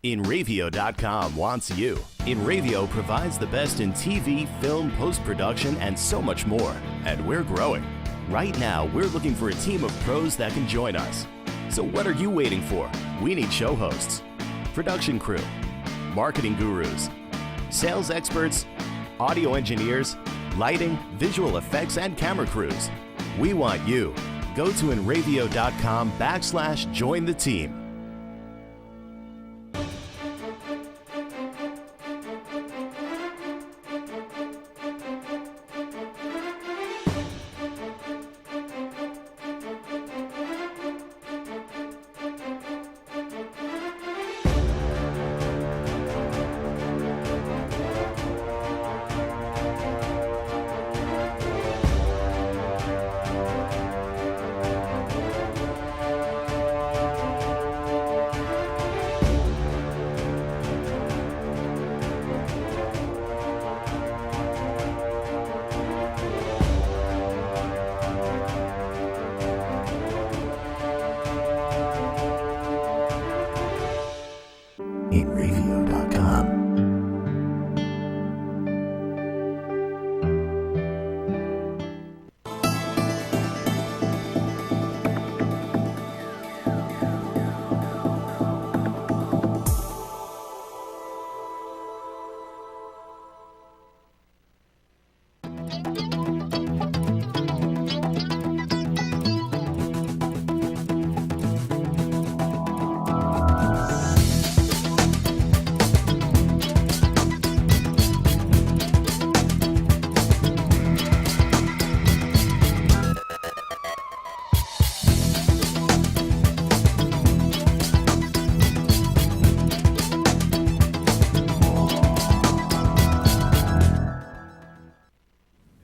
InRavio.com wants you. InRavio provides the best in TV, film, post-production, and so much more. And we're growing. Right now, we're looking for a team of pros that can join us. So what are you waiting for? We need show hosts, production crew, marketing gurus, sales experts, audio engineers, lighting, visual effects, and camera crews. We want you. Go to InRavio.com/join the team. InRavio.com.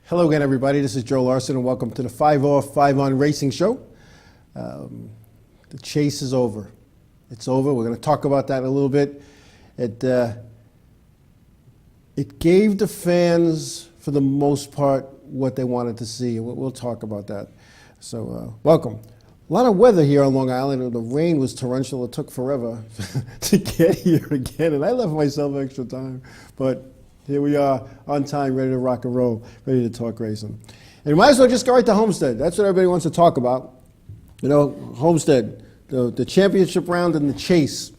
Hello again, everybody. This is Joe Larson, and welcome to the 5 Off, 5 On Racing Show. The chase is over. It's over. We're going to talk about that in a little bit. It gave the fans, for the most part, what they wanted to see, and we'll talk about that. So, welcome. A lot of weather here on Long Island. The rain was torrential. It took forever to get here again, and I left myself extra time, but here we are, on time, ready to rock and roll, ready to talk racing. And we might as well just go right to Homestead. That's what everybody wants to talk about. You know, Homestead, the championship round and the chase.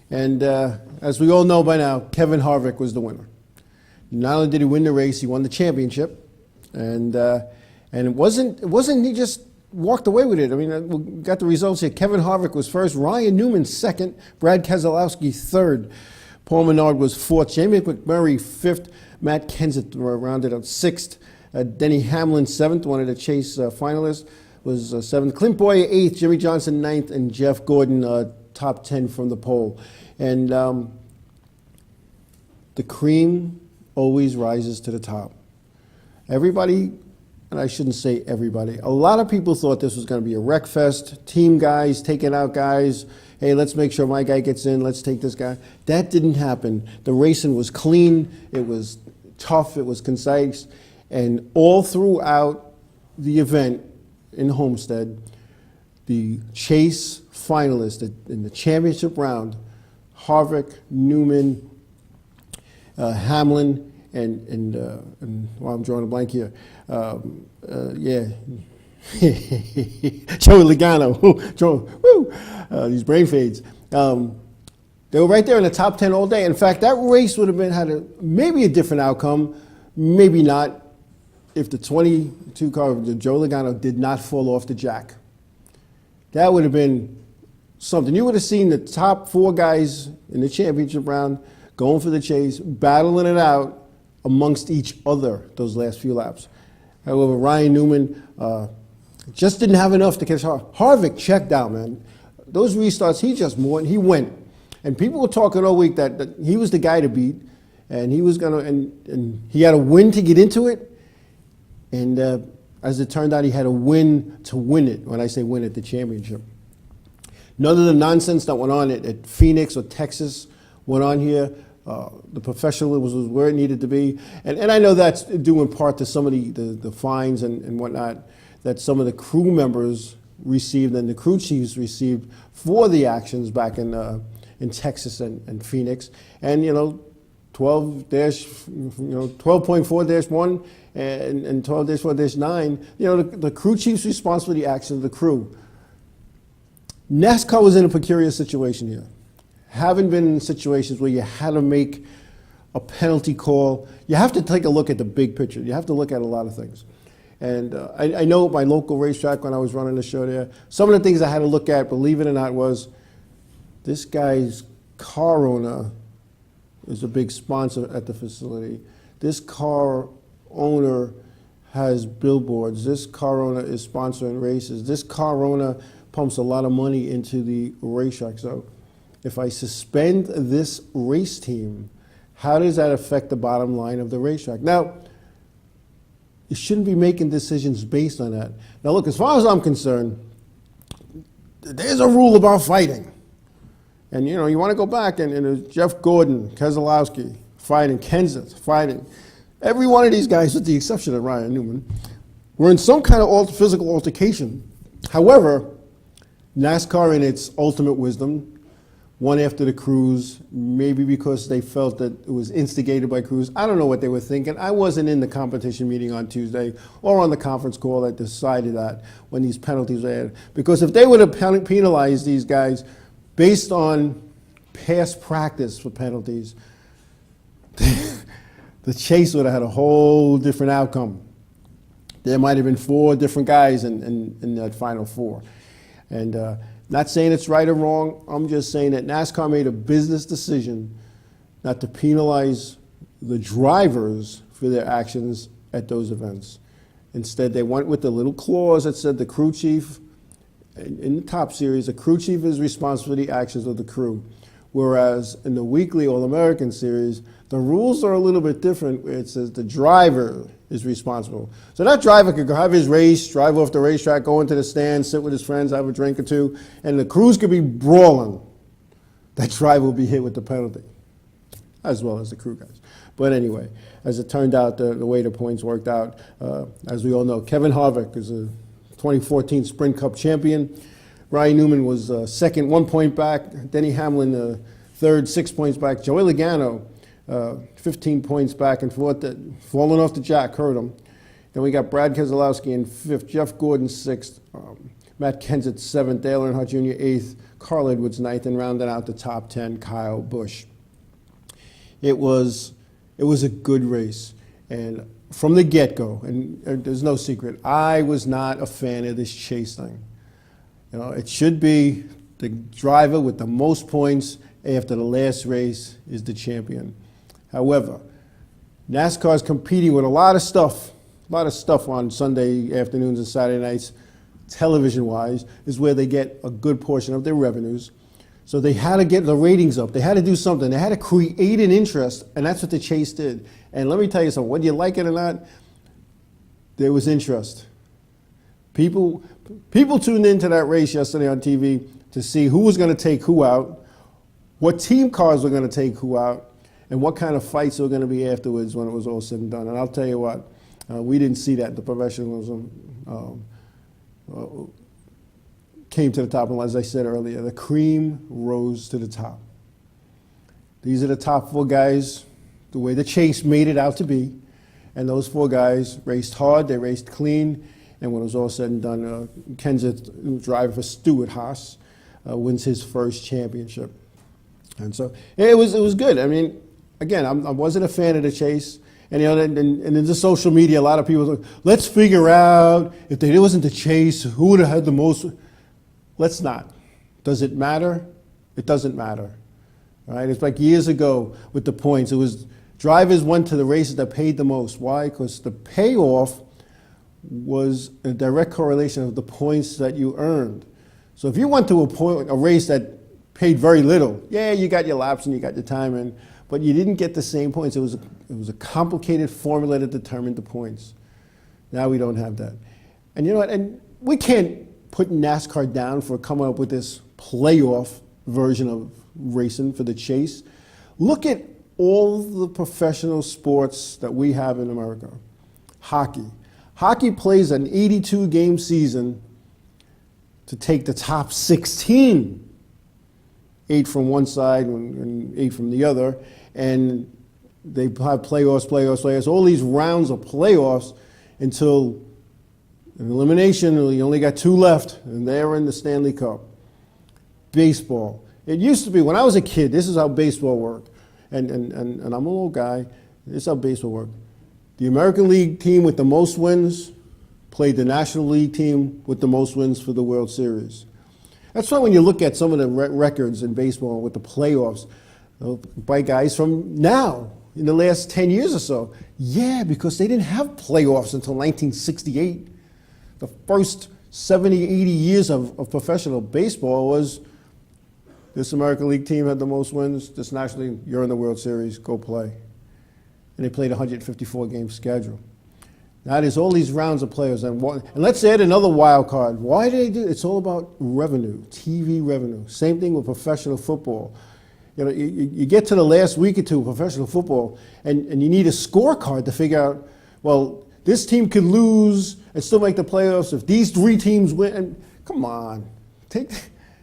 And as we all know by now, Kevin Harvick was the winner. Not only did he win the race, he won the championship. And it wasn't he just walked away with it. I mean, we got the results here. Kevin Harvick was first, Ryan Newman second, Brad Keselowski third. Paul Menard was fourth, Jamie McMurray fifth, Matt Kenseth rounded out sixth, Denny Hamlin seventh, one of the chase finalists, was seventh, Clint Boyer eighth, Jimmy Johnson ninth, and Jeff Gordon top 10 from the pole. And the cream always rises to the top. Everybody, and I shouldn't say everybody, a lot of people thought this was going to be a wreck fest, team guys taking out guys. Hey, let's make sure my guy gets in, let's take this guy. That didn't happen. The racing was clean, it was tough, it was concise, and all throughout the event in Homestead, the chase finalists in the championship round, Harvick, Newman, Hamlin, and well, I'm drawing a blank here. Joey Logano, these brain fades. They were right there in the top 10 all day. In fact, that race would have maybe a different outcome, maybe not, if the 22 car of Joe Logano did not fall off the jack. That would have been something. You would have seen the top 4 guys in the championship round going for the chase, battling it out amongst each other those last few laps. However, Ryan Newman just didn't have enough to catch Harvick checked out, man. Those restarts, he went. And people were talking all week that he was the guy to beat, and he was and he had a win to get into it. And as it turned out, he had a win to win it. When I say win it, the championship. None of the nonsense that went on at Phoenix or Texas went on here. The professionalism was where it needed to be. And I know that's due in part to some of the fines and whatnot that some of the crew members received and the crew chiefs received for the actions back in in Texas and Phoenix. And, 12.4-1 and 12-4-9, the crew chief's responsible for the actions of the crew. NASCAR was in a precarious situation here. Haven't been in situations where you had to make a penalty call. You have to take a look at the big picture. You have to look at a lot of things. And I know at my local racetrack when I was running the show there, some of the things I had to look at, believe it or not, was this guy's car owner is a big sponsor at the facility. This car owner has billboards. This car owner is sponsoring races. This car owner pumps a lot of money into the racetrack. So if I suspend this race team, how does that affect the bottom line of the racetrack? Now, you shouldn't be making decisions based on that. Now, look, as far as I'm concerned, there's a rule about fighting. And, you want to go back, and it was Jeff Gordon, Keselowski fighting, Kenseth fighting. Every one of these guys, with the exception of Ryan Newman, were in some kind of physical altercation. However, NASCAR, in its ultimate wisdom, one after the crews, maybe because they felt that it was instigated by crews. I don't know what they were thinking. I wasn't in the competition meeting on Tuesday or on the conference call that decided that when these penalties were added. Because if they would have penalized these guys based on past practice for penalties, the chase would have had a whole different outcome. There might have been 4 different guys in that final 4. And not saying it's right or wrong. I'm just saying that NASCAR made a business decision not to penalize the drivers for their actions at those events. Instead, they went with the little clause that said the crew chief, in the top series, the crew chief is responsible for the actions of the crew. Whereas in the weekly All-American series, the rules are a little bit different. It says the driver is responsible. So that driver could go have his race, drive off the racetrack, go into the stand, sit with his friends, have a drink or two, and the crews could be brawling. That driver will be hit with the penalty, as well as the crew guys. But anyway, as it turned out, the way the points worked out, as we all know, Kevin Harvick is a 2014 Sprint Cup champion. Ryan Newman was second, 1 point back. Denny Hamlin, third, 6 points back. Joey Logano, 15 points back and forth. Falling off the jack hurt him. Then we got Brad Keselowski in 5th, Jeff Gordon 6th, Matt Kenseth 7th, Dale Earnhardt Jr. 8th, Carl Edwards 9th, and rounding out the top 10, Kyle Busch. It was a good race. And from the get-go, and there's no secret, I was not a fan of this chase thing. It should be the driver with the most points after the last race is the champion. However, NASCAR is competing with a lot of stuff on Sunday afternoons and Saturday nights, television-wise, is where they get a good portion of their revenues. So they had to get the ratings up. They had to do something. They had to create an interest, and that's what the chase did. And let me tell you something, whether you like it or not, there was interest. People tuned into that race yesterday on TV to see who was going to take who out, what team cars were going to take who out, and what kind of fights there were going to be afterwards when it was all said and done. And I'll tell you what, we didn't see that. The professionalism came to the top, and as I said earlier, the cream rose to the top. These are the top 4 guys, the way the chase made it out to be, and those 4 guys raced hard, they raced clean, and when it was all said and done, Kenseth, driver for Stuart Haas, wins his first championship. And so it was good. I mean, again, I wasn't a fan of the chase. And, and in the social media, a lot of people say, let's figure out if it wasn't the chase, who would have had the most. Let's not. Does it matter? It doesn't matter. All right? It's like years ago with the points. It was drivers went to the races that paid the most. Why? Because the payoff was a direct correlation of the points that you earned. So if you went to a race that paid very little, yeah, you got your laps and you got your time in, but you didn't get the same points. It was a complicated formula that determined the points. Now we don't have that. And you know what? And we can't put NASCAR down for coming up with this playoff version of racing for the chase. Look at all the professional sports that we have in America. Hockey. Hockey plays an 82-game season to take the top 16. 8 from one side and 8 from the other, and they have playoffs, all these rounds of playoffs until an elimination. You only got 2 left, and they're in the Stanley Cup. Baseball. It used to be, when I was a kid, this is how baseball worked. And I'm an old guy, this is how baseball worked. The American League team with the most wins played the National League team with the most wins for the World Series. That's why when you look at some of the records in baseball with the playoffs, by guys from now, in the last 10 years or so. Yeah, because they didn't have playoffs until 1968. The first 70, 80 years of professional baseball was this American League team had the most wins, this National League, you're in the World Series, go play. And they played a 154-game schedule. Now there's all these rounds of players. And let's add another wild card. Why do they do it? It's all about revenue, TV revenue. Same thing with professional football. You know, you get to the last week or two of professional football, and you need a scorecard to figure out, well, this team could lose and still make the playoffs if these 3 teams win. And come on.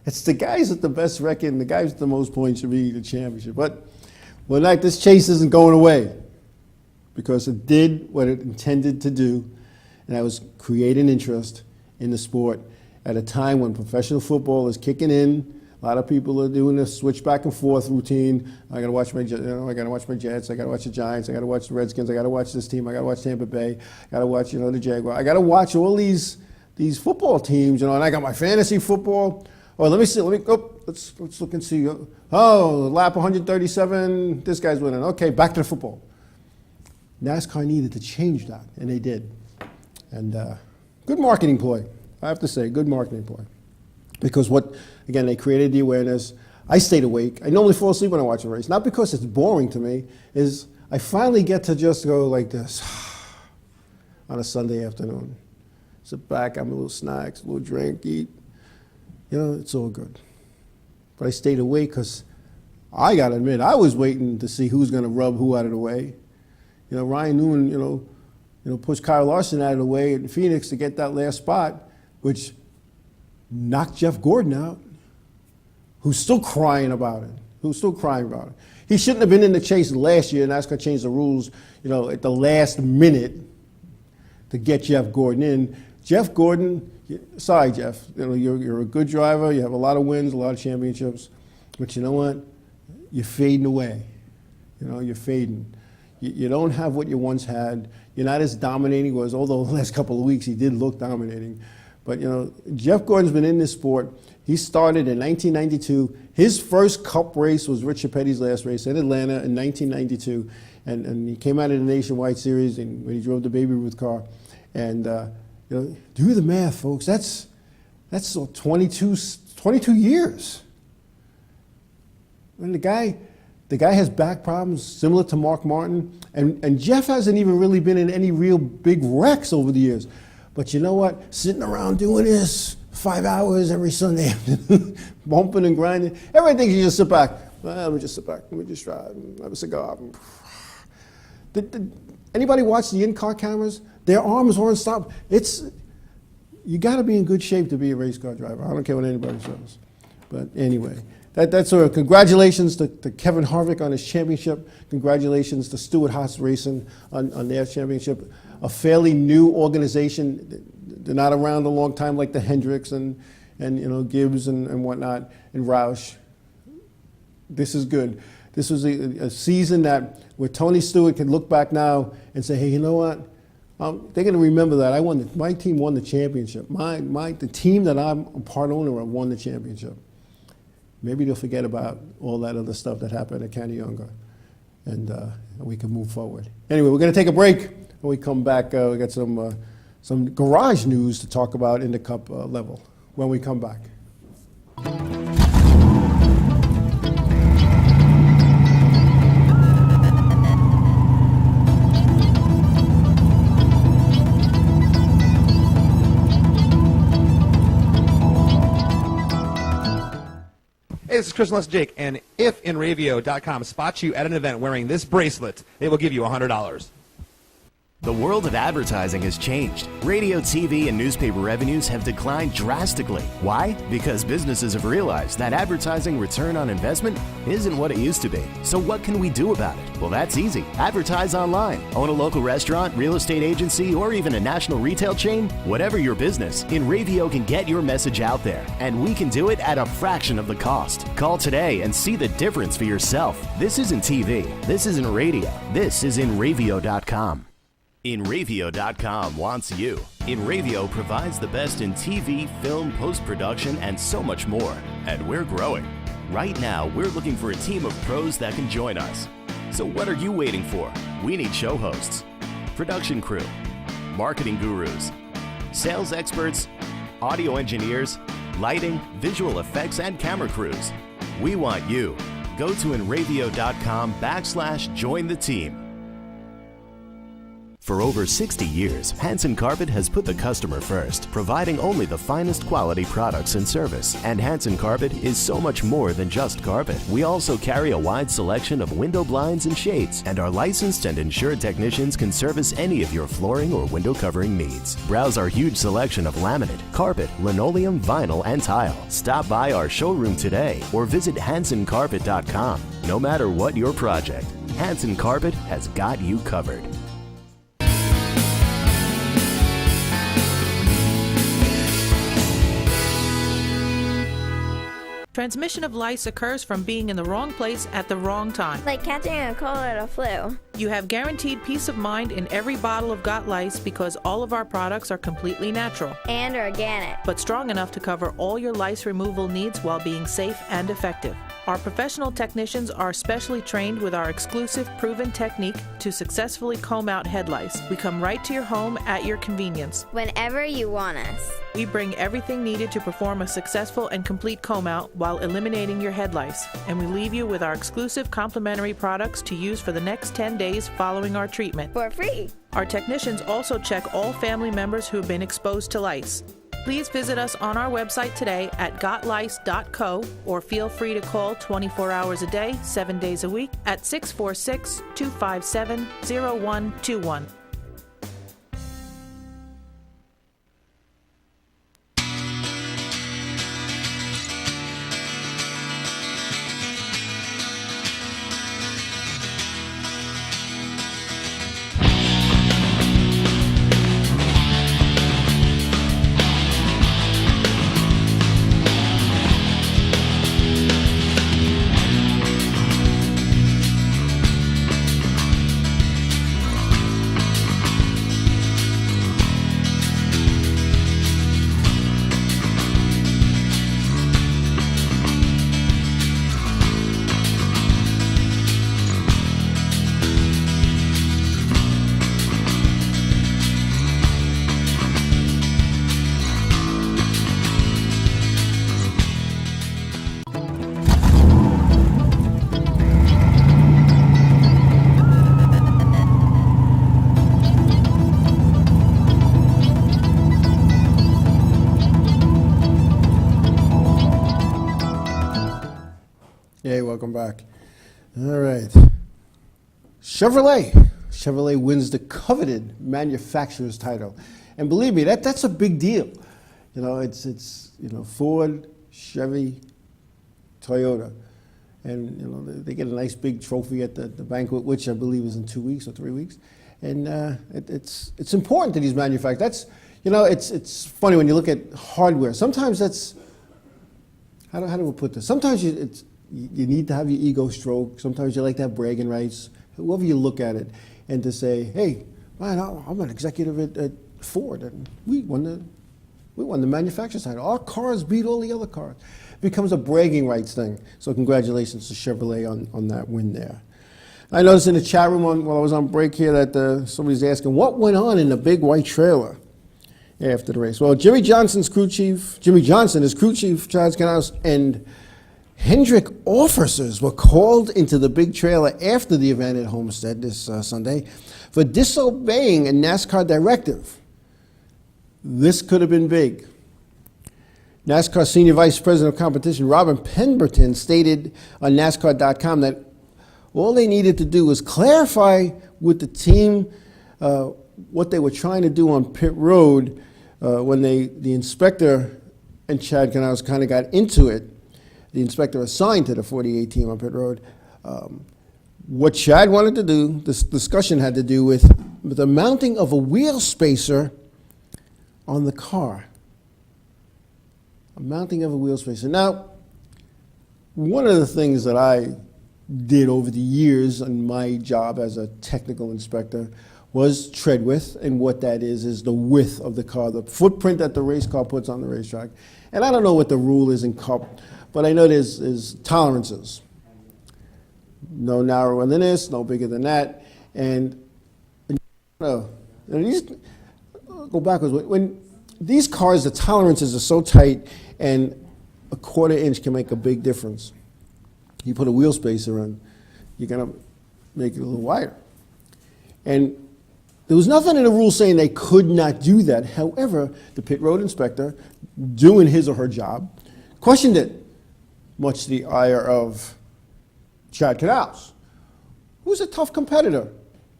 It's the guys with the best record and the guys with the most points should be the championship. But this chase isn't going away because it did what it intended to do, and that was create an interest in the sport at a time when professional football is kicking in. A lot of people are doing this switch back and forth routine. I got to watch my Jets. I got to watch the Giants. I got to watch the Redskins. I got to watch this team. I got to watch Tampa Bay. I got to watch the Jaguars. I got to watch all these football teams. And I got my fantasy football. Oh, let me see. Let's look and see. Oh, lap 137. This guy's winning. Okay, back to the football. NASCAR needed to change that, and they did. And good marketing ploy. I have to say, good marketing ploy. Because again, they created the awareness. I stayed awake. I normally fall asleep when I watch a race. Not because it's boring to me, is I finally get to just go like this on a Sunday afternoon. Sit back, have a little snacks, a little drink, eat. It's all good. But I stayed awake because I got to admit, I was waiting to see who's going to rub who out of the way. Ryan Newman, pushed Kyle Larson out of the way in Phoenix to get that last spot, which knocked Jeff Gordon out, who's still crying about it. He shouldn't have been in the chase last year, and NASCAR changed the rules, at the last minute to get Jeff Gordon in. Jeff Gordon, sorry, Jeff, you're a good driver. You have a lot of wins, a lot of championships, but you know what? You're fading away. You're fading. You don't have what you once had. You're not as dominating as, although the last couple of weeks he did look dominating. But, Jeff Gordon's been in this sport. He started in 1992. His first Cup race was Rich Petty's last race in Atlanta in 1992. And he came out of the Nationwide Series when he drove the Baby Ruth car. And, do the math, folks. That's 22 years. And the guy has back problems similar to Mark Martin. And Jeff hasn't even really been in any real big wrecks over the years. But you know what? Sitting around doing this 5 hours every Sunday afternoon, bumping and grinding. Everybody thinks you just sit back. Well, let me just sit back. Let me just try and have a cigar. Did anybody watch the in-car cameras? Their arms weren't stopped. You got to be in good shape to be a race car driver. I don't care what anybody says. But anyway, that's sort of congratulations to Kevin Harvick on his championship. Congratulations to Stewart Haas Racing on their championship. A fairly new organization. They're not around a long time like the Hendricks and Gibbs and whatnot and Roush. This is good. This was a season where Tony Stewart can look back now and say, hey, you know what? They're going to remember that my team won the championship. The team that I'm a part owner of won the championship. Maybe they'll forget about all that other stuff that happened at Canyonga, and we can move forward. Anyway, we're going to take a break. When we come back, we got some garage news to talk about in the Cup level when we come back. Hey, this is Chris Less Jake, and if InRavio.com spots you at an event wearing this bracelet, they will give you $100. The world of advertising has changed. Radio, TV, and newspaper revenues have declined drastically. Why? Because businesses have realized that advertising return on investment isn't what it used to be. So what can we do about it? Well, that's easy. Advertise online. Own a local restaurant, real estate agency, or even a national retail chain? Whatever your business, InRavio can get your message out there, and we can do it at a fraction of the cost. Call today and see the difference for yourself. This isn't TV. This isn't radio. This is InRavio.com. InRavio.com wants you. InRavio provides the best in TV, film, post-production, and so much more. And we're growing. Right now, we're looking for a team of pros that can join us. So what are you waiting for? We need show hosts, production crew, marketing gurus, sales experts, audio engineers, lighting, visual effects, and camera crews. We want you. Go to InRavio.com/join the team. For over 60 years, Hanson Carpet has put the customer first, providing only the finest quality products and service. And Hanson Carpet is so much more than just carpet. We also carry a wide selection of window blinds and shades, and our licensed and insured technicians can service any of your flooring or window covering needs. Browse our huge selection of laminate, carpet, linoleum, vinyl, and tile. Stop by our showroom today or visit HansonCarpet.com. No matter what your project, Hanson Carpet has got you covered. Transmission of lice occurs from being in the wrong place at the wrong time. Like catching a cold or the flu. You have guaranteed peace of mind in every bottle of Got Lice because all of our products are completely natural And organic. but strong enough to cover all your lice removal needs while being safe and effective. Our professional technicians are specially trained with our exclusive proven technique to successfully comb out head lice. We come right to your home at your convenience. Whenever you want us. We bring everything needed to perform a successful and complete comb out while eliminating your head lice. And we leave you with our exclusive complimentary products to use for the next 10 days following our treatment. For free. Our technicians also check all family members who have been exposed to lice. Please visit us on our website today at gotlice.co or feel free to call 24 hours a day, 7 days a week at 646-257-0121. Hey, welcome back. All right. Chevrolet wins the coveted manufacturer's title. And believe me, that's a big deal. You know, it's Ford, Chevy, Toyota. And, they get a nice big trophy at the banquet, which I believe is in 2 weeks or 3 weeks. And it's important to these manufacturers. It's funny when you look at hardware. Sometimes that's, how do we put this? Sometimes you need to have your ego stroke. Sometimes you like to have bragging rights, however you look at it, and to say, hey, man, I'm an executive at Ford, and we won the manufacturer's title. Our cars beat all the other cars. It becomes a bragging rights thing. So congratulations to Chevrolet on that win there. I noticed in the chat room while I was on break here that somebody's asking, what went on in the big white trailer after the race? Well, Jimmy Johnson is crew chief, Charles Canals, and Hendrick officers were called into the big trailer after the event at Homestead this Sunday for disobeying a NASCAR directive. This could have been big. NASCAR Senior Vice President of Competition Robin Pemberton stated on NASCAR.com that all they needed to do was clarify with the team what they were trying to do on pit road when the inspector and Chad Canals kind of got into it, the inspector assigned to the 48 team on pit road, what Chad wanted to do, this discussion had to do with the mounting of a wheel spacer on the car. A mounting of a wheel spacer. Now, one of the things that I did over the years in my job as a technical inspector was tread width, and what that is the width of the car, the footprint that the race car puts on the racetrack. And I don't know what the rule is in Cup, but I know there's tolerances. No narrower than this, no bigger than that. And go backwards. When these cars, the tolerances are so tight, and a quarter inch can make a big difference. You put a wheel spacer on, you're going to make it a little wider. And there was nothing in the rule saying they could not do that. However, the pit road inspector, doing his or her job, questioned it, much to the ire of Chad Canals, who's a tough competitor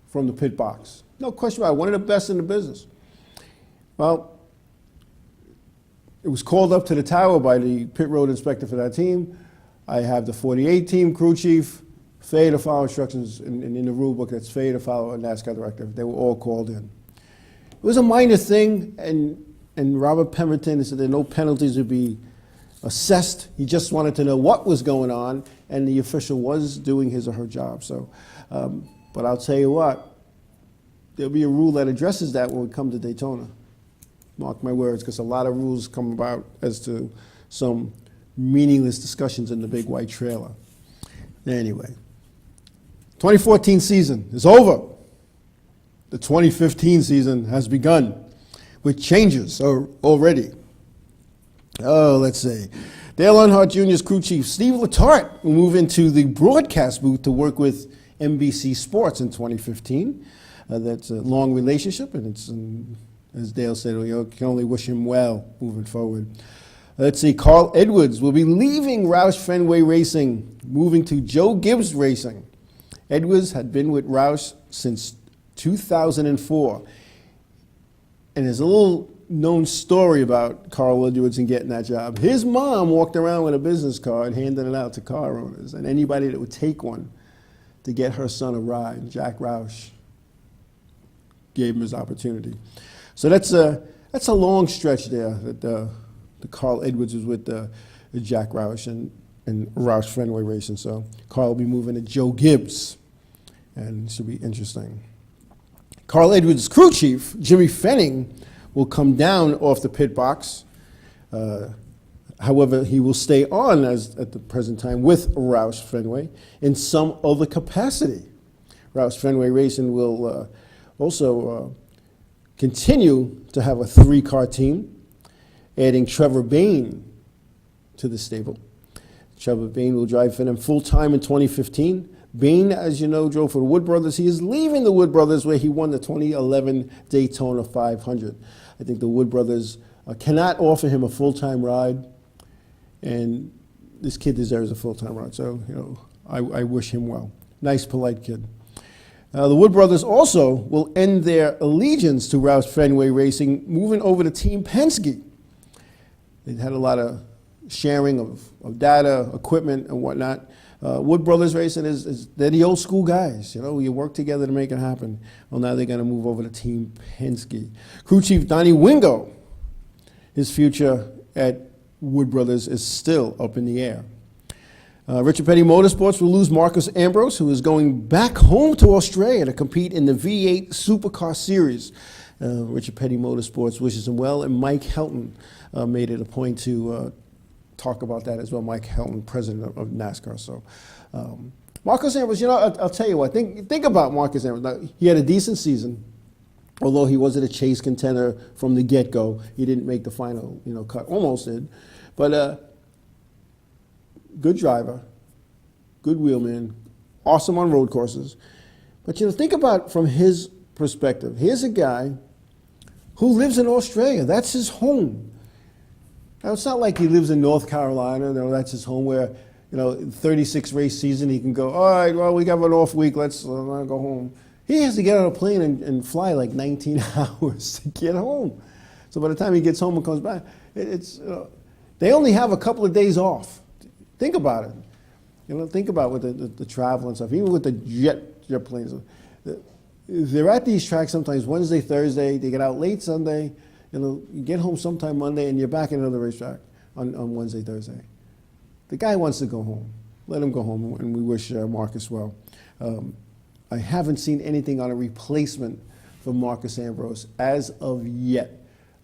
from the pit box. No question about it, one of the best in the business. Well, it was called up to the tower by the pit road inspector for that team. I have the 48 team crew chief, failure to follow instructions, in the rule book that's failure to follow a NASCAR directive. They were all called in. It was a minor thing, and Robert Pemberton said that no penalties would be assessed. He just wanted to know what was going on, and the official was doing his or her job. So, but I'll tell you what, there'll be a rule that addresses that when we come to Daytona. Mark my words, because a lot of rules come about as to some meaningless discussions in the big white trailer. Anyway, 2014 season is over. The 2015 season has begun with changes already. Oh, let's see. Dale Earnhardt Jr.'s crew chief Steve Letarte will move into the broadcast booth to work with NBC Sports in 2015. That's a long relationship, and it's, as Dale said, we can only wish him well moving forward. Let's see, Carl Edwards will be leaving Roush Fenway Racing, moving to Joe Gibbs Racing. Edwards had been with Roush since 2004. And there's a little known story about Carl Edwards and getting that job. His mom walked around with a business card, handing it out to car owners, and anybody that would take one to get her son a ride. Jack Roush gave him his opportunity. So that's a long stretch there that the Carl Edwards was with Jack Roush and Roush Fenway Racing. So Carl will be moving to Joe Gibbs, and it should be interesting. Carl Edwards' crew chief, Jimmy Fenning, will come down off the pit box. However, he will stay on at the present time with Roush Fenway in some other capacity. Roush Fenway Racing will also continue to have a 3-car team, adding Trevor Bean to the stable. Trevor Bean will drive for them full-time in 2015. Bean, as you know, drove for the Wood Brothers. He is leaving the Wood Brothers where he won the 2011 Daytona 500. I think the Wood Brothers cannot offer him a full-time ride, and this kid deserves a full-time ride. So, I wish him well. Nice, polite kid. The Wood Brothers also will end their allegiance to Roush Fenway Racing, moving over to Team Penske. They had a lot of sharing of data, equipment, and whatnot. Wood Brothers Racing they're the old school guys. You work together to make it happen. Well, now they're going to move over to Team Penske. Crew Chief Donnie Wingo, his future at Wood Brothers is still up in the air. Richard Petty Motorsports will lose Marcus Ambrose, who is going back home to Australia to compete in the V8 Supercar Series. Richard Petty Motorsports wishes him well, and Mike Helton made it a point to talk about that as well. Mike Helton, president of NASCAR. So, Marcus Ambrose, I'll tell you what, think about Marcus Ambrose. Now, he had a decent season, although he wasn't a chase contender from the get-go. He didn't make the final, cut, almost did. But good driver, good wheelman, awesome on road courses. But think about from his perspective. Here's a guy who lives in Australia. That's his home. Now, it's not like he lives in North Carolina. That's his home where, 36 race season, he can go, all right, well, we got an off week. Let's go home. He has to get on a plane and fly like 19 hours to get home. So by the time he gets home and comes back, they only have a couple of days off. Think about it. Think about with the travel and stuff. Even with the jet planes, they're at these tracks sometimes Wednesday, Thursday. They get out late Sunday. You get home sometime Monday, and you're back at another racetrack on Wednesday, Thursday. The guy wants to go home. Let him go home, and we wish Marcus well. I haven't seen anything on a replacement for Marcus Ambrose as of yet.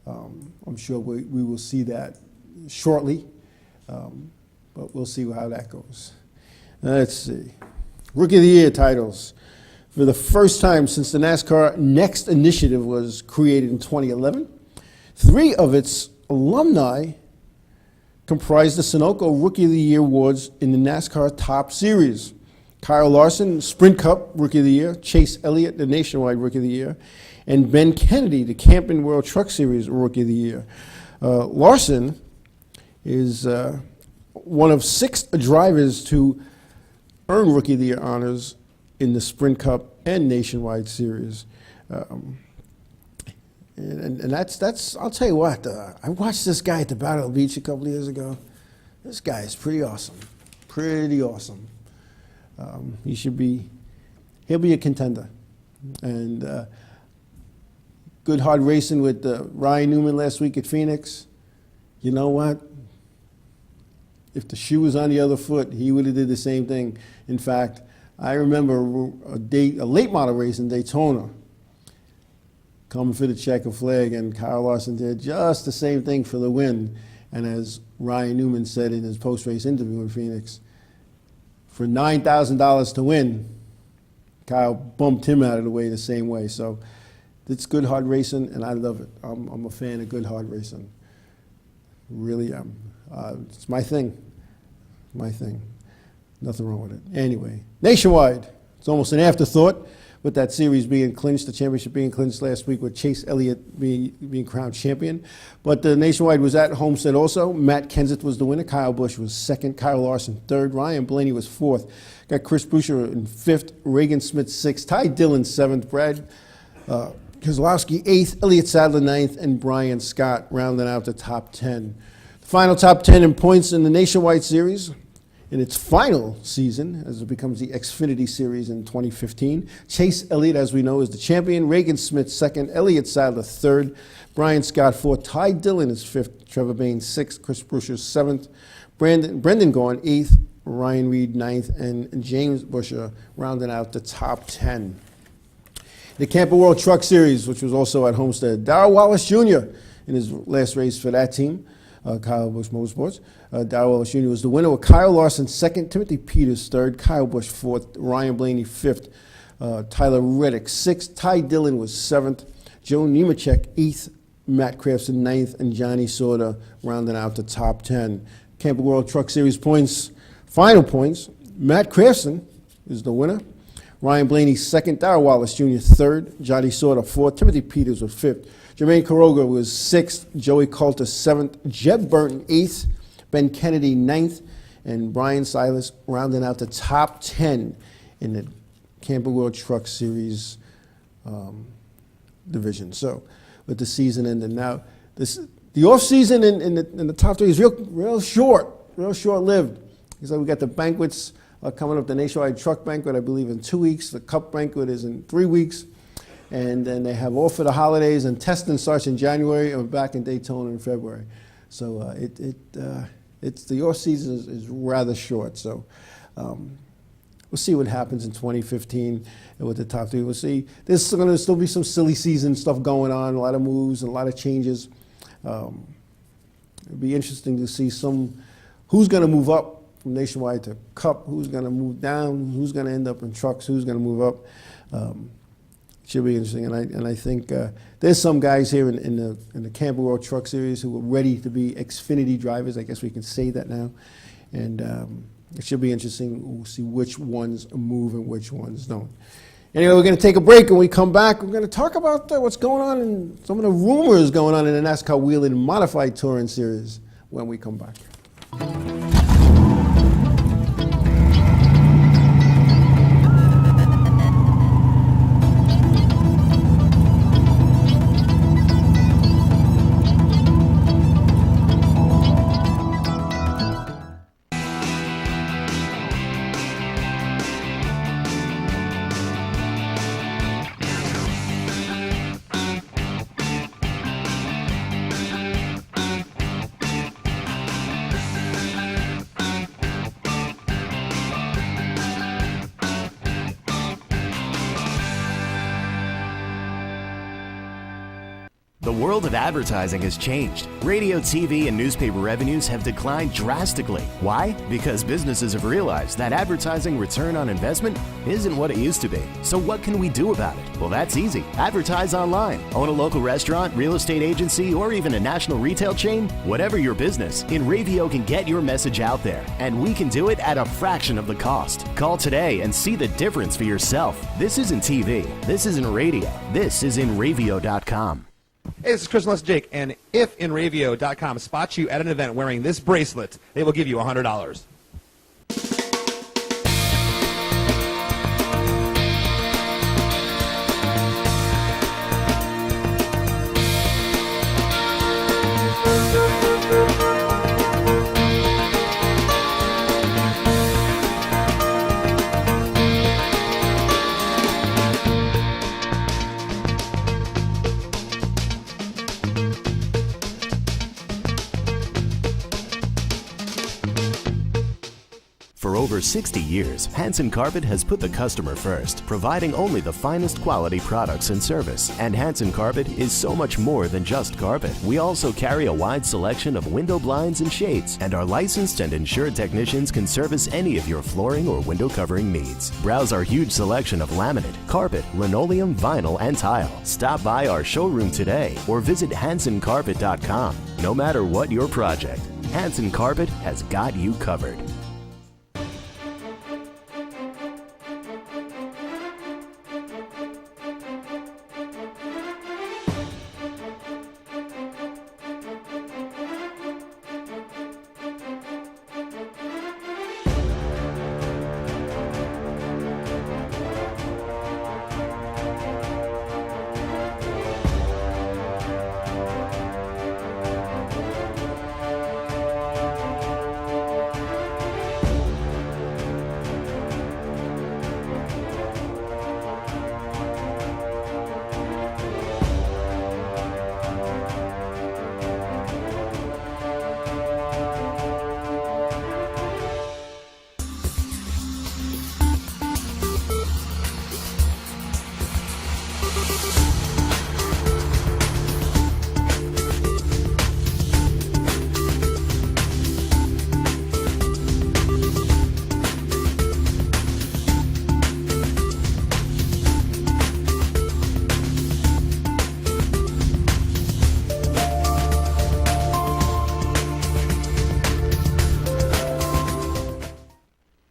I'm sure we will see that shortly, but we'll see how that goes. Let's see. Rookie of the Year titles. For the first time since the NASCAR Next initiative was created in 2011, 3 of its alumni comprised the Sunoco Rookie of the Year awards in the NASCAR Top Series. Kyle Larson, Sprint Cup Rookie of the Year, Chase Elliott, the Nationwide Rookie of the Year, and Ben Kennedy, the Camping World Truck Series Rookie of the Year. Larson is one of 6 drivers to earn Rookie of the Year honors in the Sprint Cup and Nationwide Series. And that's I'll tell you what, I watched this guy at the Battle of the Beach a couple of years ago. This guy is pretty awesome. Pretty awesome. He'll be a contender. And good hard racing with Ryan Newman last week at Phoenix. You know what? If the shoe was on the other foot, he would have did the same thing. In fact, I remember a late model race in Daytona, coming for the checkered flag, and Kyle Larson did just the same thing for the win. And as Ryan Newman said in his post-race interview in Phoenix, for $9,000 to win, Kyle bumped him out of the way the same way. So it's good hard racing, and I love it. I'm a fan of good hard racing. Really am. It's my thing. My thing. Nothing wrong with it. Anyway, Nationwide. It's almost an afterthought with that series being clinched, the championship being clinched last week with Chase Elliott being crowned champion. But the Nationwide was at Homestead also. Matt Kenseth was the winner. Kyle Busch was second. Kyle Larson third. Ryan Blaney was fourth. Got Chris Buescher in fifth. Reagan Smith sixth. Ty Dillon seventh. Brad Keselowski eighth. Elliott Sadler ninth. And Brian Scott rounding out the top 10. The final top 10 in points in the Nationwide Series in its final season, as it becomes the Xfinity Series in 2015. Chase Elliott, as we know, is the champion. Reagan Smith second. Elliott Sadler third. Brian Scott fourth. Ty Dillon is fifth. Trevor Bean sixth. Chris Buescher seventh. Brendan Gaughan eighth. Ryan Reed ninth. And James Buescher rounding out the top 10. The Camping World Truck Series, which was also at Homestead. Darrell Wallace Jr. in his last race for that team. Kyle Busch Motorsports. Darrell Wallace Jr. was the winner with Kyle Larson second, Timothy Peters third, Kyle Busch fourth, Ryan Blaney fifth, Tyler Reddick sixth, Ty Dillon was seventh, Joe Nemechek eighth, Matt Crafton ninth, and Johnny Sauter rounding out the top 10. Camping World Truck Series points, final points. Matt Crafton is the winner. Ryan Blaney second, Darrell Wallace Jr. third, Johnny Sauter fourth, Timothy Peters was fifth. Jermaine Caroga was sixth, Joey Coulter seventh, Jeb Burton eighth, Ben Kennedy ninth, and Brian Silas rounding out the top 10 in the Camping World Truck Series division. So, with the season ending now, the off season in the top 3 is real short-lived. So we got the banquets coming up, the Nationwide Truck Banquet, I believe, in 2 weeks. The Cup Banquet is in 3 weeks. And then they have off for the holidays, and testing starts in January, and we're back in Daytona in February. So it's the off season is rather short. So we'll see what happens in 2015 with the top 3. We'll see. There's going to still be some silly season stuff going on, a lot of moves and a lot of changes. It'll be interesting to see who's going to move up from Nationwide to Cup, who's going to move down, who's going to end up in trucks, who's going to move up. Should be interesting, and I think there's some guys here in the Camping World Truck Series who are ready to be Xfinity drivers. I guess we can say that now, and it should be interesting. We'll see which ones move and which ones don't. Anyway, we're going to take a break, and when we come back, we're going to talk about what's going on and some of the rumors going on in the NASCAR Whelen Modified Touring Series when we come back. world of advertising has changed. Radio, TV, and newspaper revenues have declined drastically. Why? Because businesses have realized that advertising return on investment isn't what it used to be. So what can we do about it? Well, that's easy. Advertise online. Own a local restaurant, real estate agency, or even a national retail chain? Whatever your business, InRavio can get your message out there, and we can do it at a fraction of the cost. Call today and see the difference for yourself. This isn't TV. This isn't radio. This is InRavio.com. Hey, this is Chris and Jake, and if InRavio.com spots you at an event wearing this bracelet, they will give you $100. For over 60 years, Hanson Carpet has put the customer first, providing only the finest quality products and service. And Hanson Carpet is so much more than just carpet. We also carry a wide selection of window blinds and shades, and our licensed and insured technicians can service any of your flooring or window covering needs. Browse our huge selection of laminate, carpet, linoleum, vinyl, and tile. Stop by our showroom today or visit HansonCarpet.com. No matter what your project, Hanson Carpet has got you covered.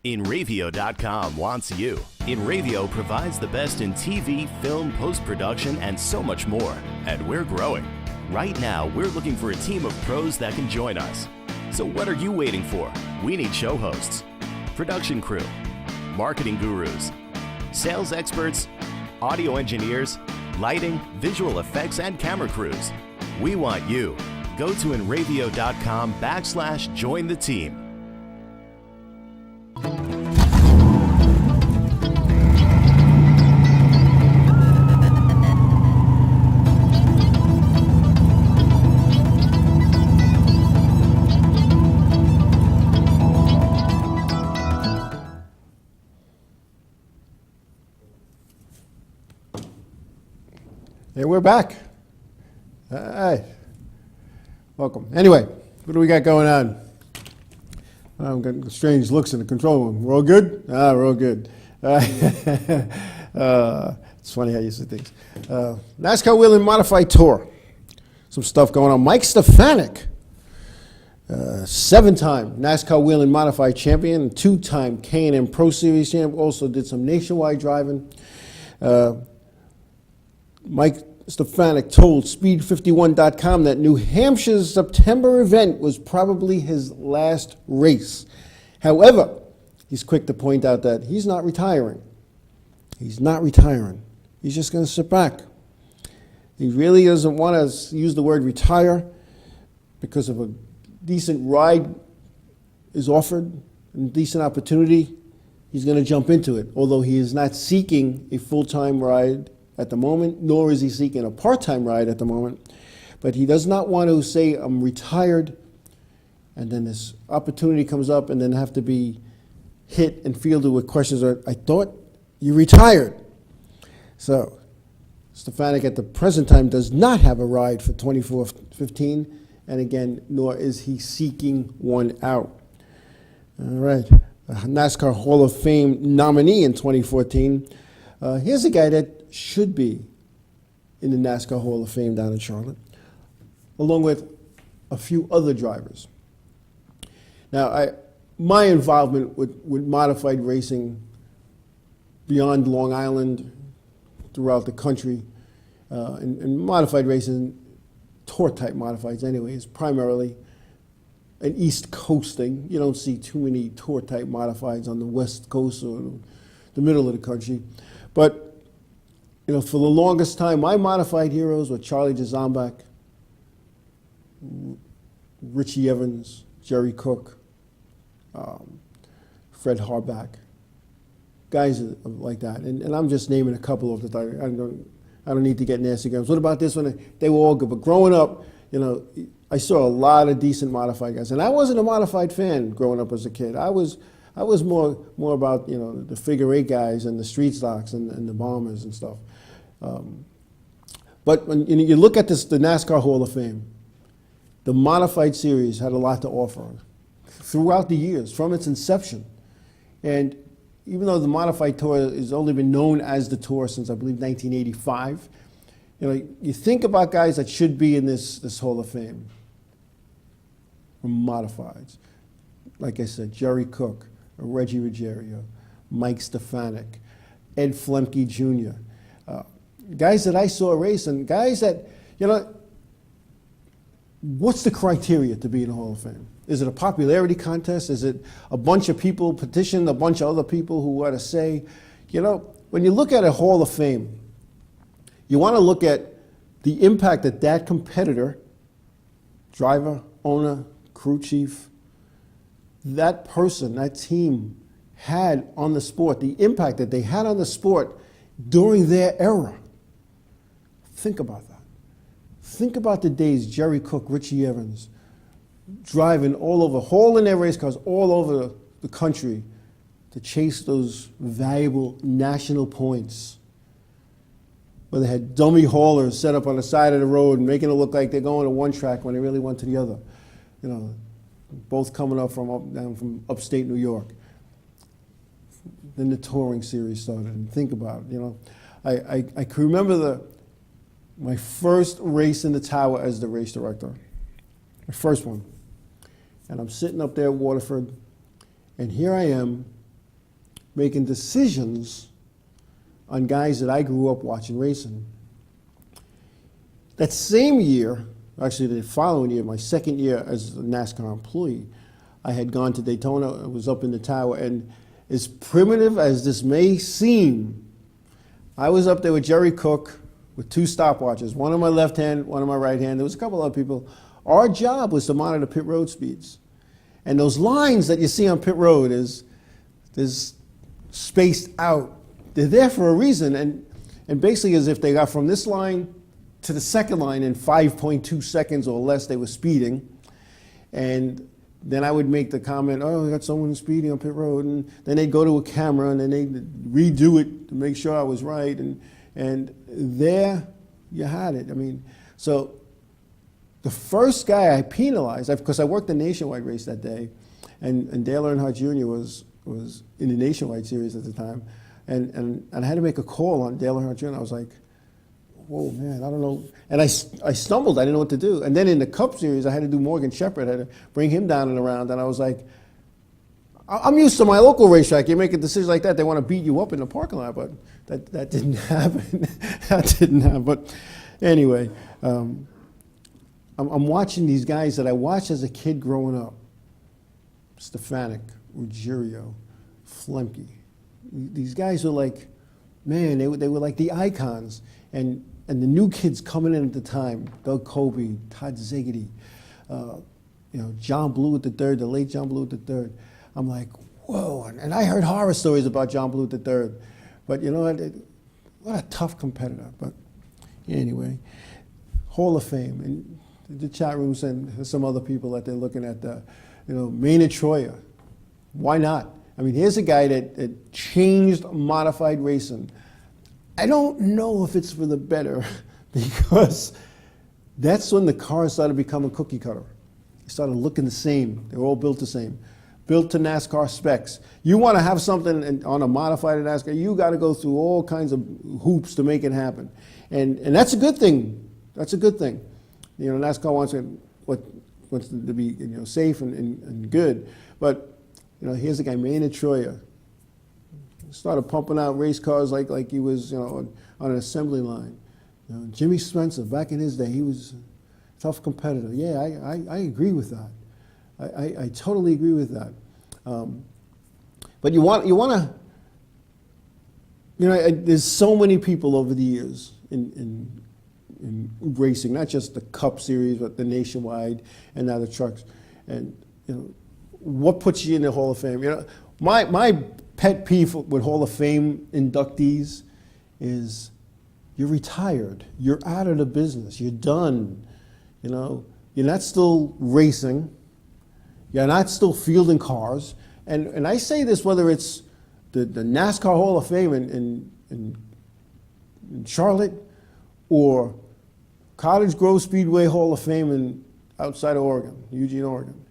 InRavio.com wants you. InRavio provides the best in TV, film, post-production, and so much more. And we're growing. Right now, we're looking for a team of pros that can join us. So what are you waiting for? We need show hosts, production crew, marketing gurus, sales experts, audio engineers, lighting, visual effects, and camera crews. We want you. Go to InRavio.com/join the team. And we're back. All right. Welcome. Anyway, what do we got going on? I'm getting strange looks in the control room. We're all good? We're all good. It's funny how you see things. NASCAR Wheel and Modified Tour. Some stuff going on. Mike Stefanik, 7-time NASCAR Wheel and Modified champion, 2-time K&M Pro Series champ. Also did some nationwide driving. Mike Stefanik told Speed51.com that New Hampshire's September event was probably his last race. However, he's quick to point out that he's not retiring. He's not retiring. He's just going to sit back. He really doesn't want to use the word retire because if a decent ride is offered, a decent opportunity, he's going to jump into it, although he is not seeking a full-time ride at the moment, nor is he seeking a part-time ride at the moment. But he does not want to say, I'm retired, and then this opportunity comes up and then have to be hit and fielded with questions. I thought you retired. So Stefanik at the present time does not have a ride for 24-15, and again, nor is he seeking one out. All right, a NASCAR Hall of Fame nominee in 2014. Here's a guy that should be in the NASCAR Hall of Fame down in Charlotte, along with a few other drivers. Now, my involvement with modified racing beyond Long Island, throughout the country, and modified racing, tour-type modifieds anyway, is primarily an East Coast thing. You don't see too many tour-type modifieds on the West Coast or the middle of the country. But, you know, for the longest time, my modified heroes were Charlie Jazombek, Richie Evans, Jerry Cook, Fred Harback, guys like that. And I'm just naming a couple of the time. I don't need to get nasty grams. What about this one? They were all good. But growing up, you know, I saw a lot of decent modified guys. And I wasn't a modified fan growing up as a kid. I was more about, you know, the figure eight guys and the street stocks and the bombers and stuff. But when you look at this, the NASCAR Hall of Fame, the modified series had a lot to offer throughout the years, from its inception. And even though the modified tour has only been known as the tour since, I believe, 1985, you know, you think about guys that should be in this Hall of Fame from modifieds. Like I said, Jerry Cook, Reggie Ruggiero, Mike Stefanik, Ed Flemke Jr., guys that I saw race, and guys that, you know, what's the criteria to be in the Hall of Fame? Is it a popularity contest? Is it a bunch of people petitioned a bunch of other people who want to say? You know, when you look at a Hall of Fame, you want to look at the impact that that competitor, driver, owner, crew chief, that person, that team had on the sport, the impact that they had on the sport during their era. Think about that. Think about the days Jerry Cook, Richie Evans, driving all over, hauling their race cars all over the country to chase those valuable national points. Where they had dummy haulers set up on the side of the road and making it look like they're going to one track when they really went to the other. You know, both coming up down from upstate New York. Then the touring series started, and think about it, you know. I can remember my first race in the tower as the race director. My first one. And I'm sitting up there at Waterford, and here I am making decisions on guys that I grew up watching racing. That same year, actually the following year, my second year as a NASCAR employee, I had gone to Daytona. I was up in the tower, and as primitive as this may seem, I was up there with Jerry Cook with two stopwatches, one on my left hand, one on my right hand. There was a couple other people. Our job was to monitor pit road speeds. And those lines that you see on pit road is spaced out. They're there for a reason, and basically as if they got from this line to the second line in 5.2 seconds or less, they were speeding. And then I would make the comment, oh, we got someone speeding on pit road, and then they'd go to a camera and then they'd redo it to make sure I was right, and there you had it. I mean, so the first guy I penalized, because I worked the nationwide race that day, and Dale Earnhardt Jr. was in the nationwide series at the time, and I had to make a call on Dale Earnhardt Jr. I was like, whoa, man, I don't know. And I stumbled. I didn't know what to do. And then in the Cup Series, I had to do Morgan Shepherd. I had to bring him down and around. And I was like, I'm used to my local racetrack. You make a decision like that, they want to beat you up in the parking lot. But that didn't happen. That didn't happen. But anyway, I'm watching these guys that I watched as a kid growing up. Stefanik, Ruggiero, Flemke. These guys were like, man, they were like the icons. And the new kids coming in at the time, Doug Colby, Todd Ziggity, John Blewett III, the late John Blewett III. I'm like, whoa. And I heard horror stories about John Blewett III. But you know what a tough competitor. But anyway, Hall of Fame. And the chat room sent some other people that they're looking at, Maynard Troyer. Why not? I mean, here's a guy that changed modified racing. I don't know if it's for the better because that's when the cars started becoming cookie cutter. They started looking the same. They were all built the same. Built to NASCAR specs. You want to have something on a modified NASCAR, you got to go through all kinds of hoops to make it happen. And that's a good thing. That's a good thing. You know, NASCAR wants to be, you know, safe and good. But, you know, here's a guy, Maynard Troyer, started pumping out race cars like he was, you know, on an assembly line. You know, Jimmy Spencer, back in his day, he was a tough competitor. Yeah, I agree with that. I totally agree with that. But you want to, you know, there's so many people over the years in racing, not just the Cup Series, but the Nationwide and now the trucks. And, you know, what puts you in the Hall of Fame? You know, my pet peeve with Hall of Fame inductees is you're retired. You're out of the business. You're done. You know, you're not still racing. You're not still fielding cars. And I say this whether it's the NASCAR Hall of Fame in Charlotte or Cottage Grove Speedway Hall of Fame outside of Oregon, Eugene, Oregon.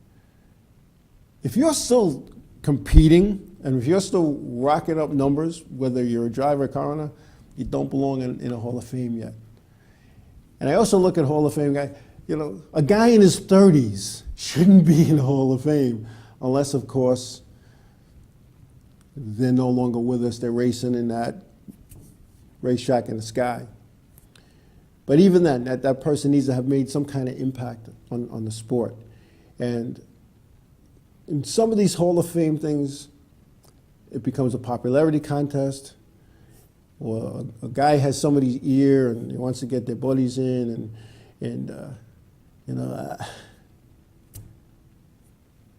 If you're still competing and if you're still racking up numbers, whether you're a driver or car owner, you don't belong in a Hall of Fame yet. And I also look at Hall of Fame guy, you know, a guy in his 30s shouldn't be in the Hall of Fame unless, of course, they're no longer with us. They're racing in that racetrack in the sky. But even then, that person needs to have made some kind of impact on the sport. And in some of these Hall of Fame things, it becomes a popularity contest, or a guy has somebody's ear and he wants to get their buddies in, and you know,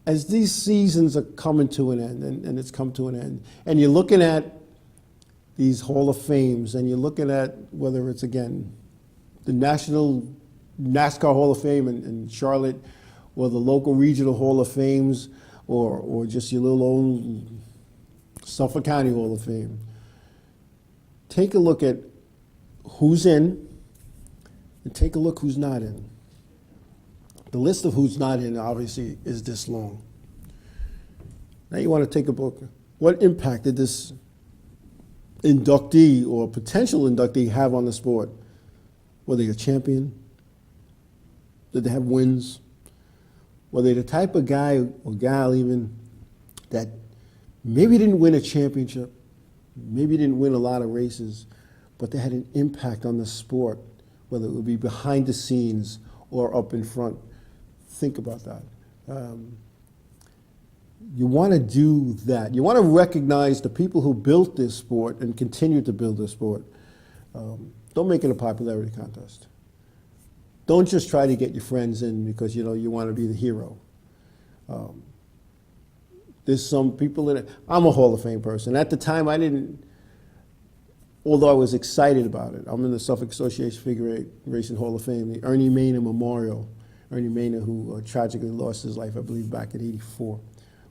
as these seasons are coming to an end, and it's come to an end, and you're looking at these Hall of Fames, and you're looking at whether it's, again, the National NASCAR Hall of Fame in Charlotte, or the local regional Hall of Fames, or just your little old Suffolk County Hall of Fame. Take a look at who's in, and take a look who's not in. The list of who's not in, obviously, is this long. Now you want to take a look. What impact did this inductee or potential inductee have on the sport? Were they a champion? Did they have wins? Were they the type of guy or gal even that maybe didn't win a championship, maybe didn't win a lot of races, but they had an impact on the sport, whether it would be behind the scenes or up in front? Think about that. You want to do that. You want to recognize the people who built this sport and continue to build this sport. Don't make it a popularity contest. Don't just try to get your friends in because you know you want to be the hero. There's some people in it. I'm a Hall of Fame person. At the time, I didn't, although I was excited about it. I'm in the Suffolk Association Figure 8 Racing Hall of Fame, the Ernie Maynard Memorial. Ernie Maynard, who tragically lost his life, I believe, back in '84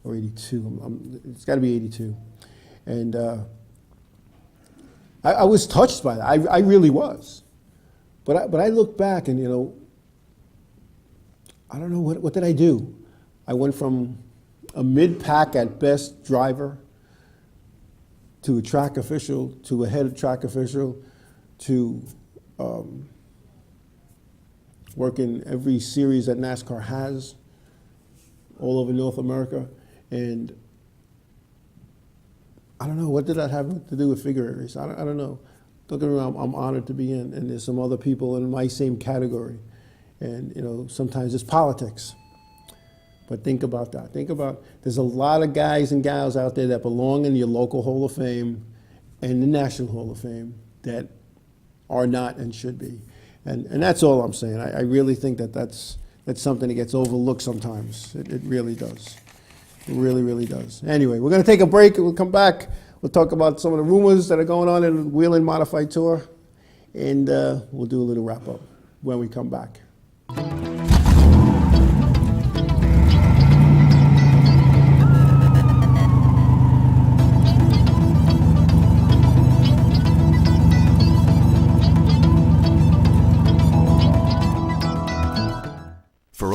or '82. It's got to be '82. And I was touched by that. I really was. But I look back and, you know, I don't know, what did I do? I went from a mid-pack at best driver to a track official, to a head track official, to working every series that NASCAR has all over North America. And I don't know, what did that have to do with figure eight race? I don't know. Don't get me wrong, I'm honored to be in, and there's some other people in my same category. And, you know, sometimes it's politics. But think about that. Think about, there's a lot of guys and gals out there that belong in your local Hall of Fame and the National Hall of Fame that are not and should be. And that's all I'm saying. I really think that's something that gets overlooked sometimes. It really does. It really, really does. Anyway, we're going to take a break. We'll come back. We'll talk about some of the rumors that are going on in the Wheeling Modified Tour. And we'll do a little wrap-up when we come back.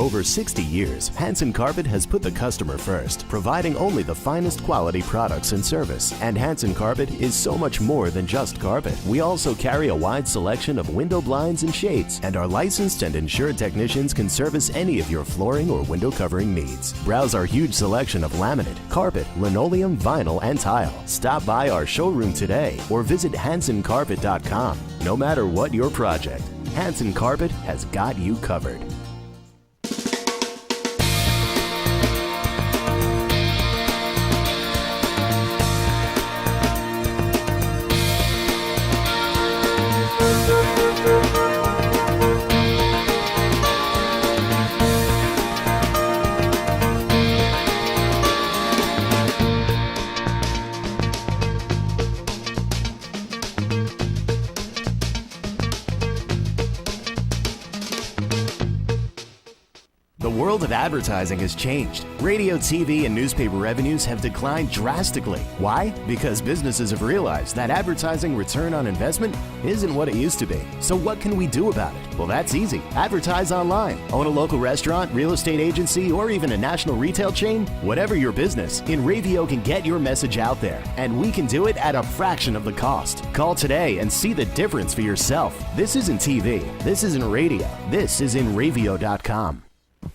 over 60 years, Hanson Carpet has put the customer first, providing only the finest quality products and service. And Hanson Carpet is so much more than just carpet. We also carry a wide selection of window blinds and shades, and our licensed and insured technicians can service any of your flooring or window covering needs. Browse our huge selection of laminate, carpet, linoleum, vinyl, and tile. Stop by our showroom today or visit HansonCarpet.com. No matter what your project, Hanson Carpet has got you covered. The world of advertising has changed. Radio, TV, and newspaper revenues have declined drastically. Why? Because businesses have realized that advertising return on investment isn't what it used to be. So what can we do about it? Well, that's easy. Advertise online. Own a local restaurant, real estate agency, or even a national retail chain? Whatever your business, InRavio can get your message out there, and we can do it at a fraction of the cost. Call today and see the difference for yourself. This isn't TV. This isn't radio. This is InRavio.com.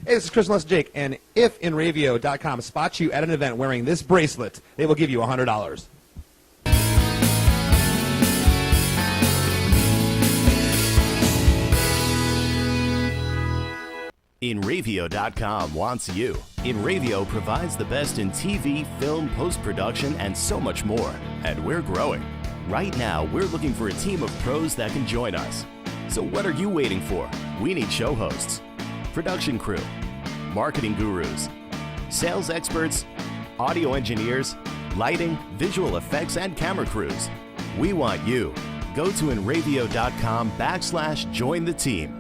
Hey, this is Chris and Les Jake, and if InRavio.com spots you at an event wearing this bracelet, they will give you $100. InRavio.com wants you. InRavio provides the best in TV, film, post-production, and so much more. And we're growing. Right now, we're looking for a team of pros that can join us. So what are you waiting for? We need show hosts, production crew, marketing gurus, sales experts, audio engineers, lighting, visual effects, and camera crews. We want you. Go to InRavio.com/join the team.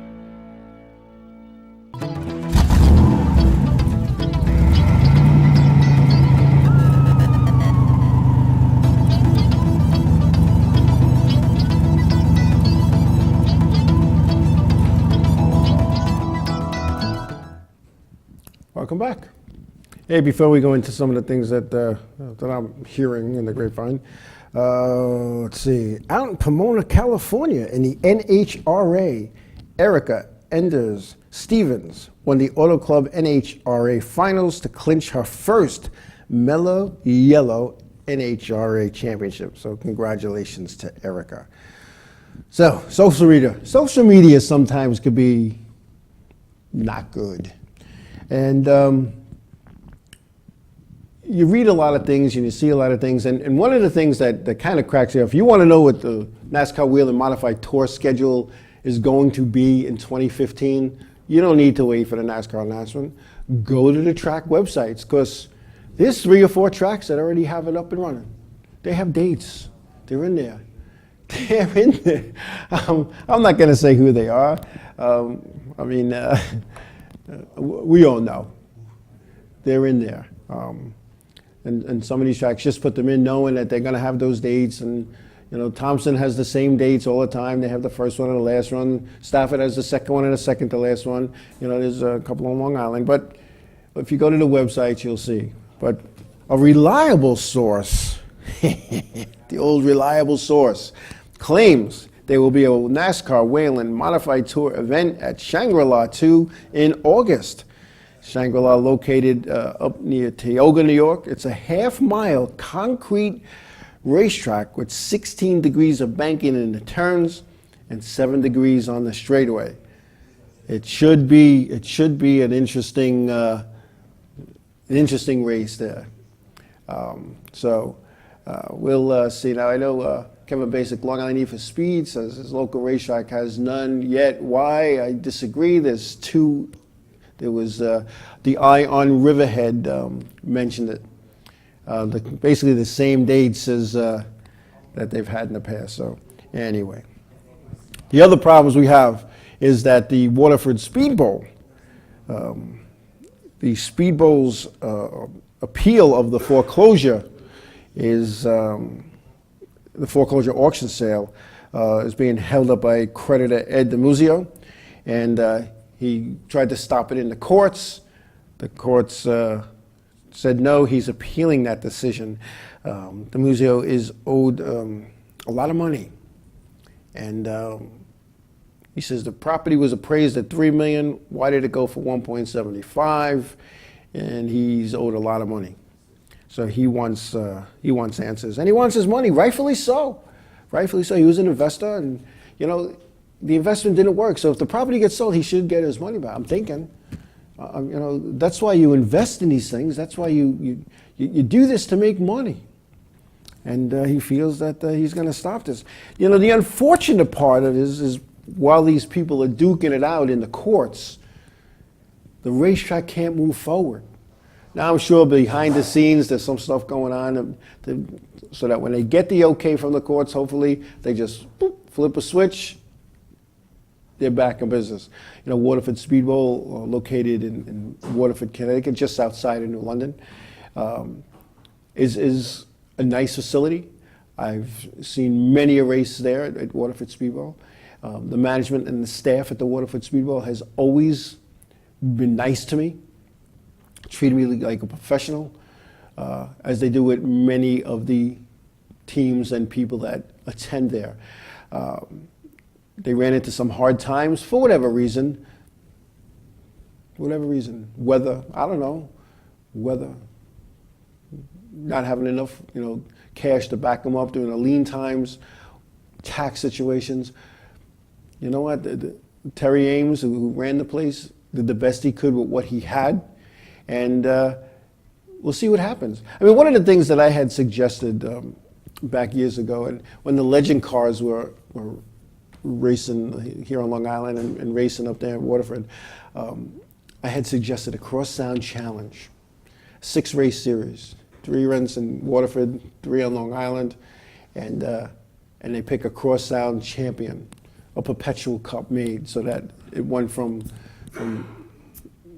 Welcome back. Hey, before we go into some of the things that I'm hearing in the grapevine, let's see. Out in Pomona, California, in the NHRA, Erica Enders Stevens won the Auto Club NHRA Finals to clinch her first Mellow Yellow NHRA Championship. So congratulations to Erica. So social media sometimes could be not good. And you read a lot of things and you see a lot of things. And one of the things that kind of cracks you up, if you want to know what the NASCAR Wheel and Modified Tour schedule is going to be in 2015, you don't need to wait for the NASCAR announcement. Go to the track websites, because there's 3 or 4 tracks that already have it up and running. They have dates. They're in there. They're in there. I'm not going to say who they are. We all know. They're in there. And some of these tracks, just put them in knowing that they're going to have those dates. And, you know, Thompson has the same dates all the time. They have the first one and the last one. Stafford has the second one and the second to last one. You know, there's a couple on Long Island. But if you go to the websites, you'll see. But a reliable source, the old reliable source, claims there will be a NASCAR Whelen Modified Tour event at Shangri-La 2 in August. Shangri-La, located up near Tioga, New York. It's a half-mile concrete racetrack with 16 degrees of banking in the turns and 7 degrees on the straightaway. It should be an interesting race there. We'll see. Now I know Kevin Basic, Long Island Need for Speed, says his local racetrack has none yet. Why? I disagree. There's 2. There was the Eye on Riverhead mentioned it. Basically the same dates as that they've had in the past. So anyway, the other problems we have is that the Waterford Speed Bowl, the Speed Bowl's appeal of the foreclosure is the foreclosure auction sale is being held up by creditor Ed DiMuzio, and He tried to stop it in the courts. The courts said no, he's appealing that decision. The museo is owed a lot of money. And he says the property was appraised at $3 million. Why did it go for 1.75? And he's owed a lot of money. So he wants answers, and he wants his money, rightfully so. Rightfully so. He was an investor, and the investment didn't work. So if the property gets sold, he should get his money back. I'm thinking, that's why you invest in these things. That's why you do this, to make money. And he feels that he's going to stop this. The unfortunate part of this is while these people are duking it out in the courts, the racetrack can't move forward. Now, I'm sure behind the scenes there's some stuff going on so that when they get the okay from the courts, hopefully they just flip a switch, they're back in business. Waterford Speedbowl, located in Waterford, Connecticut, just outside of New London, is a nice facility. I've seen many a race there at Waterford Speedbowl. The management and the staff at the Waterford Speedbowl has always been nice to me, treated me like a professional, as they do with many of the teams and people that attend there. They ran into some hard times for whatever reason. Weather, I don't know, weather, not having enough, cash to back them up during the lean times, tax situations. You know what? Terry Ames, who ran the place, did the best he could with what he had, and we'll see what happens. I mean, one of the things that I had suggested back years ago, and when the legend cars were racing here on Long Island and racing up there in Waterford, I had suggested a cross-sound challenge, 6-race series, 3 runs in Waterford, 3 on Long Island, and they pick a cross-sound champion, a perpetual cup made, so that it went from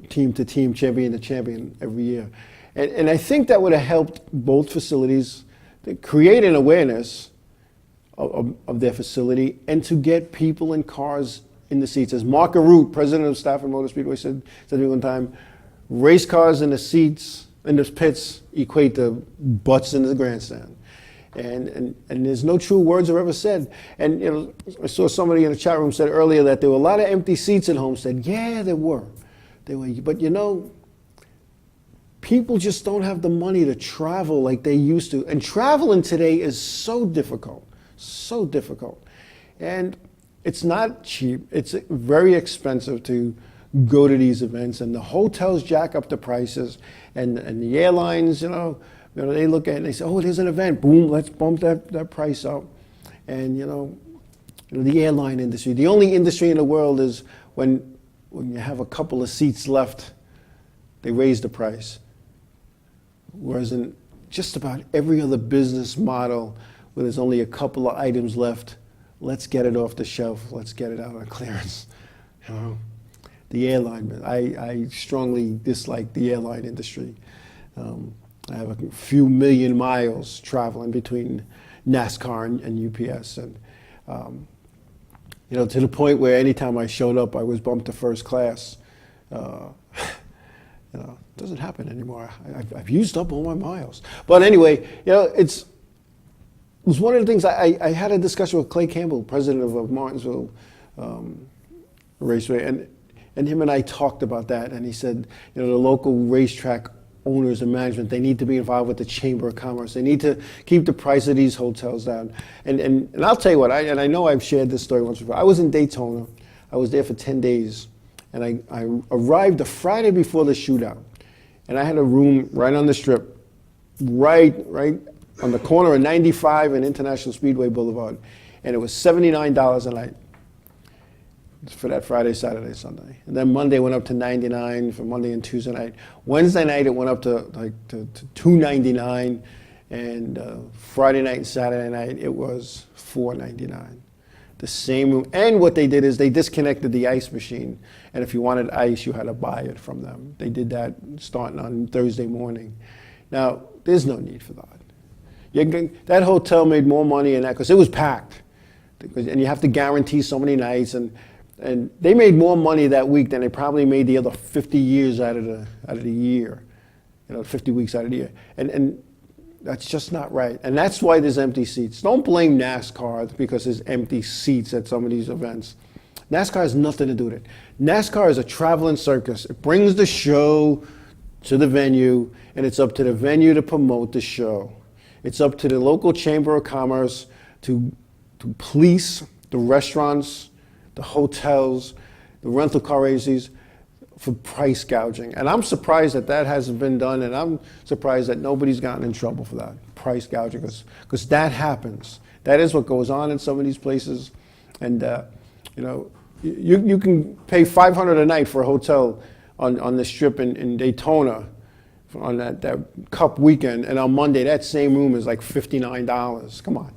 team to team, champion to champion every year. And I think that would have helped both facilities to create an awareness of their facility and to get people in cars in the seats. As Mark Arute, president of Stafford Motor Speedway, said to me one time, race cars in the seats, in the pits, equate to butts in the grandstand. And there's no true words are ever said. And I saw somebody in the chat room said earlier that there were a lot of empty seats at Homestead. Yeah, there were. But people just don't have the money to travel like they used to. And traveling today is so difficult, so difficult. And it's not cheap. It's very expensive to go to these events, and the hotels jack up the prices, and the airlines, they look at it and they say, oh, there's an event, boom, let's bump that price up. And the airline industry, the only industry in the world is when you have a couple of seats left, they raise the price. Whereas in just about every other business model where there's only a couple of items left, let's get it off the shelf, let's get it out on clearance. The airline, I strongly dislike the airline industry. I have a few million miles traveling between NASCAR and UPS, and to the point where anytime I showed up, I was bumped to first class. It doesn't happen anymore. I've used up all my miles. But anyway, it was one of the things I had a discussion with Clay Campbell, president of Martinsville Raceway, and him and I talked about that, and he said, the local racetrack owners and management, they need to be involved with the Chamber of Commerce. They need to keep the price of these hotels down. And I'll tell you what, I know I've shared this story once before. I was in Daytona. I was there for 10 days, and I arrived the Friday before the shootout, and I had a room right on the Strip, right on the corner of 95 and International Speedway Boulevard, and it was $79 a night for that Friday, Saturday, Sunday. And then Monday went up to $99 for Monday and Tuesday night. Wednesday night it went up to $2.99, and Friday night and Saturday night it was $4.99. The same room. And what they did is they disconnected the ice machine, and if you wanted ice, you had to buy it from them. They did that starting on Thursday morning. Now, there's no need for that. That hotel made more money in that because it was packed, and you have to guarantee so many nights. And And they made more money that week than they probably made the other 50 years out of the year, 50 weeks out of the year. And that's just not right. And that's why there's empty seats. Don't blame NASCAR because there's empty seats at some of these events. NASCAR has nothing to do with it. NASCAR is a traveling circus. It brings the show to the venue, and it's up to the venue to promote the show. It's up to the local chamber of commerce to police the restaurants, the hotels, the rental car agencies for price gouging. And I'm surprised that hasn't been done, and I'm surprised that nobody's gotten in trouble for that, price gouging, because that happens. That is what goes on in some of these places. And, you can pay $500 a night for a hotel on the Strip in Daytona on that Cup weekend, and on Monday, that same room is like $59. Come on.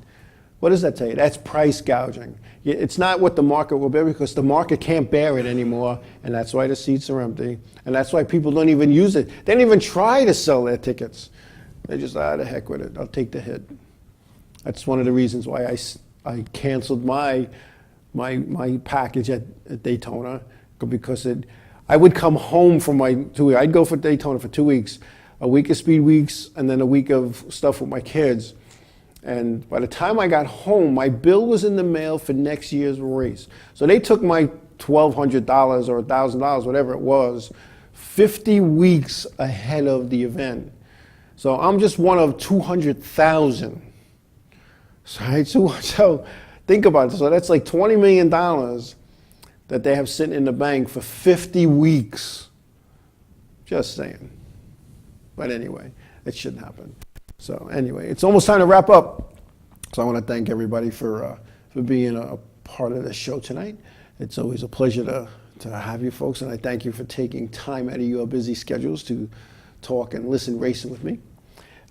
What does that tell you? That's price gouging. It's not what the market will bear, because the market can't bear it anymore, and that's why the seats are empty, and that's why people don't even use it. They don't even try to sell their tickets. They just, the heck with it. I'll take the hit. That's one of the reasons why I canceled my package at Daytona, because I would come home from my 2 weeks. I'd go for Daytona for 2 weeks, a week of speed weeks, and then a week of stuff with my kids. And by the time I got home, my bill was in the mail for next year's race. So they took my $1,200 or $1,000, whatever it was, 50 weeks ahead of the event. So I'm just one of 200,000. So think about it. So that's like $20 million that they have sitting in the bank for 50 weeks. Just saying. But anyway, it shouldn't happen. So anyway, it's almost time to wrap up. So I want to thank everybody for being a part of the show tonight. It's always a pleasure to have you folks, and I thank you for taking time out of your busy schedules to talk and listen racing with me.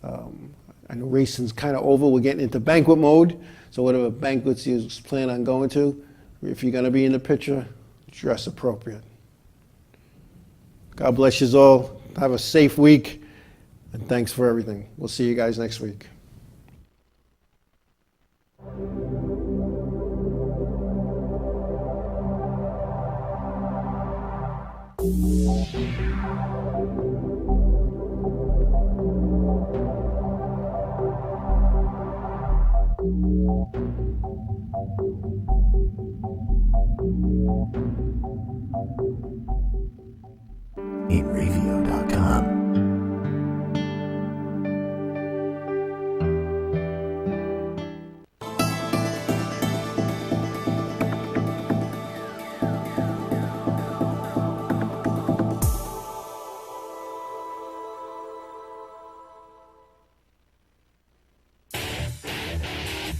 I know racing's kind of over. We're getting into banquet mode. So whatever banquets you plan on going to, if you're going to be in the picture, dress appropriate. God bless you all. Have a safe week. And thanks for everything. We'll see you guys next week. InReview.com.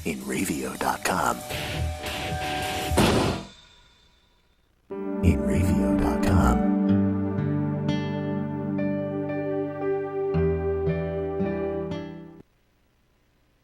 InReview.com. InReview.